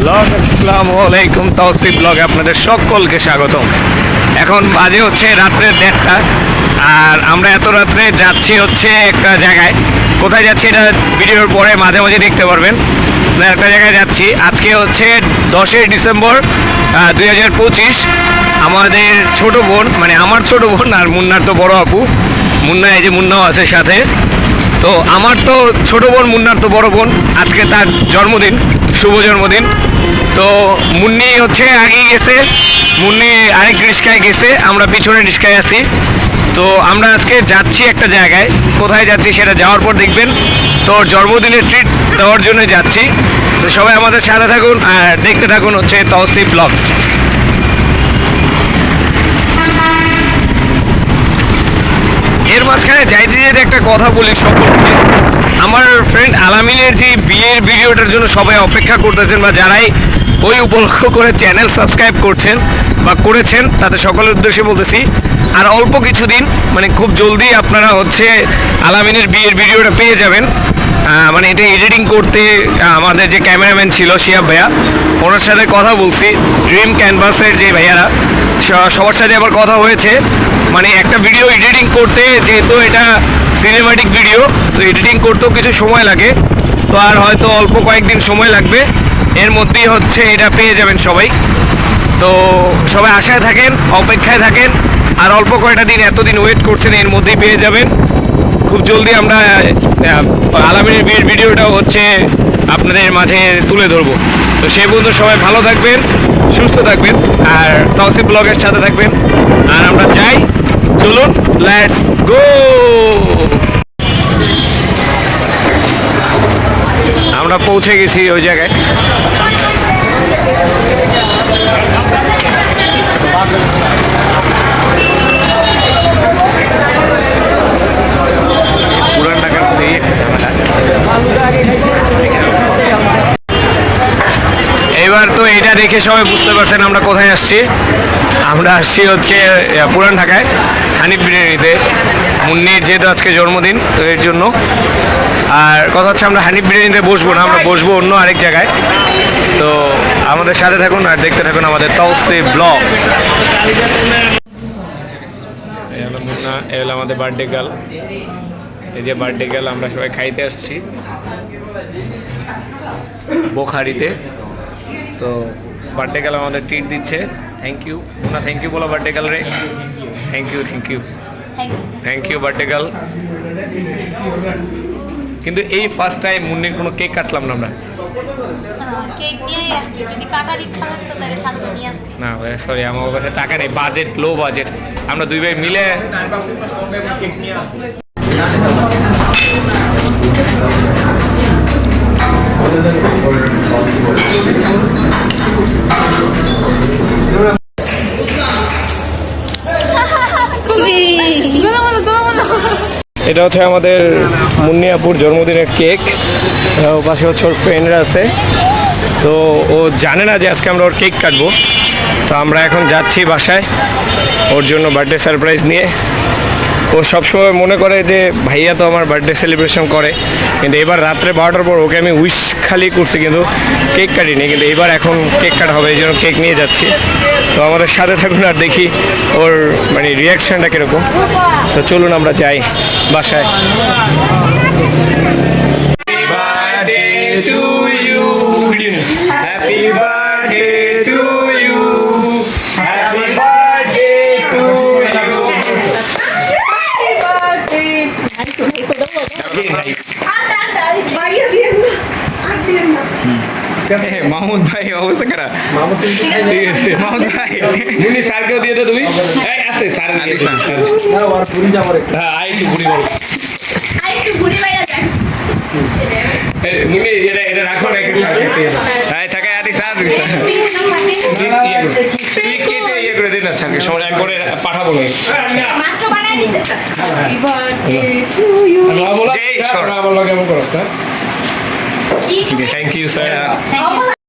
Blog. আসসালামু আলাইকুম, তাওসিফ ব্লগে আপনাদের সকলকে স্বাগতম। এখন বাজে হচ্ছে রাত্রে 1:30টা, আর আমরা এত রাত্রে যাচ্ছি হচ্ছে একটা জায়গায়। কোথায় যাচ্ছি এটা ভিডিওর পরে মাঝে মাঝে দেখতে পারবেন। একটা জায়গায় যাচ্ছি। আজকে হচ্ছে 10ই ডিসেম্বর 2025। আমাদের ছোট বোন, মানে আমার ছোট বোন আর মুন্নার তো বড় আপু, মুন্না, এই যে মুন্নাও আছে সাথে। তো আমার তো ছোট বোন, মুন্নার তো বড় বোন, আজকে তার জন্মদিন, শুভ জন্মদিন। তো মুন্নি হচ্ছে আগেই গেছে, মুন্নি আরেক রিস্কায় গেছে, আমরা পিছনে রিস্কায় আছি। তো আমরা আজকে যাচ্ছি একটা জায়গায়। কোথায় যাচ্ছি সেটা যাওয়ার পর দেখবেন। তোর জন্মদিনের ট্রিট দেওয়ার জন্য যাচ্ছি। তো সবাই আমাদের সাথে থাকুন আর দেখতে থাকুন হচ্ছে তাওসিফ ব্লগ। এর মাঝখানে যাইতে যেতে একটা কথা বলি সকলকে। আমার ফ্রেন্ড আলামিনের যে বিয়ের ভিডিওটার জন্য সবাই অপেক্ষা করতেছেন, বা যারাই ওই উপলক্ষ করে চ্যানেল সাবস্ক্রাইব করছেন বা করেছেন, তাদের সকলের উদ্দেশ্যে বলতেছি, আর অল্প কিছুদিন, মানে খুব জলদি আপনারা হচ্ছে আলামিনের বিয়ের ভিডিওটা পেয়ে যাবেন। মানে এটা এডিটিং করতে আমাদের যে ক্যামেরাম্যান ছিল শিয়াব ভাইয়া, ওনার সাথে কথা বলছি, ড্রিম ক্যানভাসের যে ভাইয়ারা, সবার সাথে আবার কথা হয়েছে। মানে একটা ভিডিও এডিটিং করতে, যেহেতু এটা সিনেমাটিক ভিডিও, তো এডিটিং করতেও কিছু সময় লাগে। তো আর হয়তো অল্প কয়েকদিন সময় লাগবে, এর মধ্যেই হচ্ছে এটা পেয়ে যাবেন সবাই। তো সবাই আশায় থাকেন, অপেক্ষায় থাকেন, আর অল্প কয়টা দিন, এতদিন ওয়েট করছেন, এর মধ্যেই পেয়ে যাবেন। খুব জলদি আমরা আলামিনের বিয়ের ভিডিওটাও হচ্ছে আপনাদের মাঝে তুলে ধরবো। তো সেই পর্যন্ত সবাই ভালো থাকবেন, সুস্থ থাকবেন, আর তাওসিফ ব্লগের সাথে থাকবেন। আর আমরা যাই, চলুন, লেটস গো। আমরা পৌঁছে গেছি ওই জায়গায়। পুরান ঢাকার মধ্যে এবার তো এটা দেখে সবাই বুঝতে পারছেন আমরা কোথায় আসছি। আমরা আসছি হচ্ছে পুরান ঢাকায় হানিফ বিরিয়ানিতে। মুন্নির যেহেতু আজকে জন্মদিন, তো এর জন্য। আর কথা হচ্ছে আমরা হানিফ বিরিয়ানিতে বসবো না, আমরা বসবো অন্য আরেক জায়গায়। তো আমাদের সাথে থাকুন আর দেখতে থাকুন আমাদের তাওসিফ ব্লগ। এই হলো মুন্না, এই হলো আমাদের বার্থডে গার্ল। এই যে বার্থডে গার্ল, আমরা সবাই খাইতে আসছি বোখারিতে। তো বার্থডে গার্ল আমাদের ট্রিট দিচ্ছে। Thank you Munna, thank you বলো বার্থডে গার্ল রে। Thank you, thank you, thank you birthday girl. কিন্তু এই ফার্স্ট টাইম মুন্নির কোনো কেক কাটলাম না আমরা। কেক নিয়ে আসতে, যদি কাটার ইচ্ছা থাকতো তাহলে সাথে নিয়ে আসতে। না সরি, আমার কাছে টাকা নেই, বাজেট লো বাজেট। আমরা দুই ভাই মিলে এটা হচ্ছে আমাদের মুন্নিয়াপুর জন্মদিনের কেক। ও পাশে হচ্ছে ওর ফ্রেন্ডরা আছে। তো ও জানে না যে আজকে আমরা ওর কেক কাটবো। তো আমরা এখন যাচ্ছি বাসায় ওর জন্য বার্থডে সারপ্রাইজ নিয়ে। ও সবসময় মনে করে যে ভাইয়া তো আমার বার্থডে সেলিব্রেশন করে, কিন্তু এবার রাত্রে 12টার পর ওকে আমি উইশ খালি করছি, কিন্তু কেক কাটিনি। কিন্তু এবার এখন কেক কাটা হবে, এই জন্য কেক নিয়ে যাচ্ছি। তো আমাদের সাথে থাকুন আর দেখি ওর মানে রিয়াকশানটা কীরকম। তো চলুন আমরা যাই বাসায়। মাহমুদ ভাই অবস্থা খারাপ। ঠিক আছে মাহমুদ ভাই, মুন্নি স্যারকেও দিয়ে দাও তুমি। আসতে স্যার হ্যাঁ আরেকটু ঘুরি বলো। মুন্নি এটা রাখো না একটু। হ্যাঁ থাকে আদি স্যার কেটে ইয়ে করে দিন না স্যারকে, সময় আমি করে পাঠাবো না। Thank you sir.